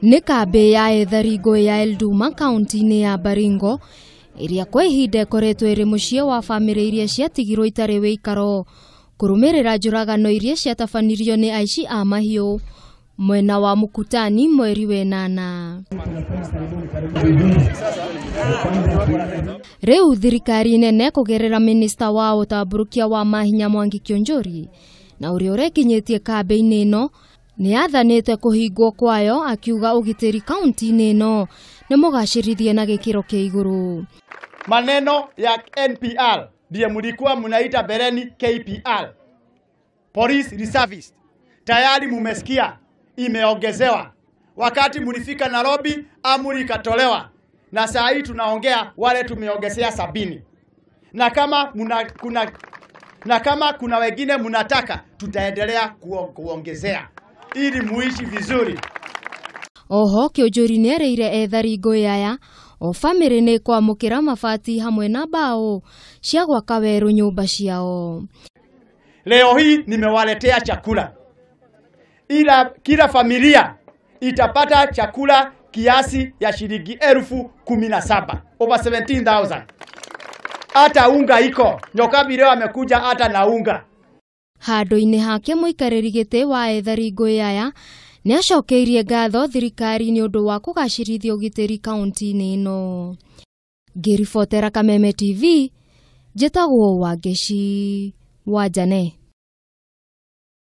Nĩ kambi ya ethari nguĩ ya Eldume kaunt-ini ya Baringo iria kwa ihinda ĩkoretwo ĩrĩ mũciĩ wa bamĩrĩ iria ciatigirwo itarĩ wiikaro kũrũmĩrĩra njũragano iria ciatabanirio nĩ aici a mahiu mwena wa Mukutani mweri wenana. Rĩu thirikari nene kũgerera minista wa ũtambũrũkia wa mahinya Mwangi Kĩonjũri na ũrĩa ũrekinyĩtie kambi-inĩ ĩno nĩ athanĩte kũhingwo kwayo akiuga ugitiri kaunti-ini ĩno nimugacirithie na gĩkĩro kĩa igũrũ. Maneno ya NPR ndiye mlikuwa mnaita bereni KPR, Police Reservice, tayari mumesikia imeongezewa. Wakati mlifika Nairobi amri ikatolewa, na saa hii tunaongea wale tumeongezea 70. Na kama kuna wengine mnataka tutaendelea kuongezea ili muishi vizuri. Oho Kĩonjũri nĩ ereire ethari nguĩ aya o bamĩrĩ nĩ kwamũkĩra mabati hamwe na mbao cia gwaka werũ nyũmba ciao. Leo hii nimewaletea chakula, ila kila familia itapata chakula kiasi ya shilingi 17,000, over 17,000. Hata unga iko, Nyokabi leo amekuja hata na unga. Handũ-inĩ hake mũikarĩri gĩtĩ wa ethari nguĩ aya nĩ acokeirie ngatho thirikari nĩ ũndũ wa kũgacĩrithia ũgitĩri kaunti-inĩ ĩno. Ngĩribotera Kameme TV, njĩtagwo Wangeci wa Njane.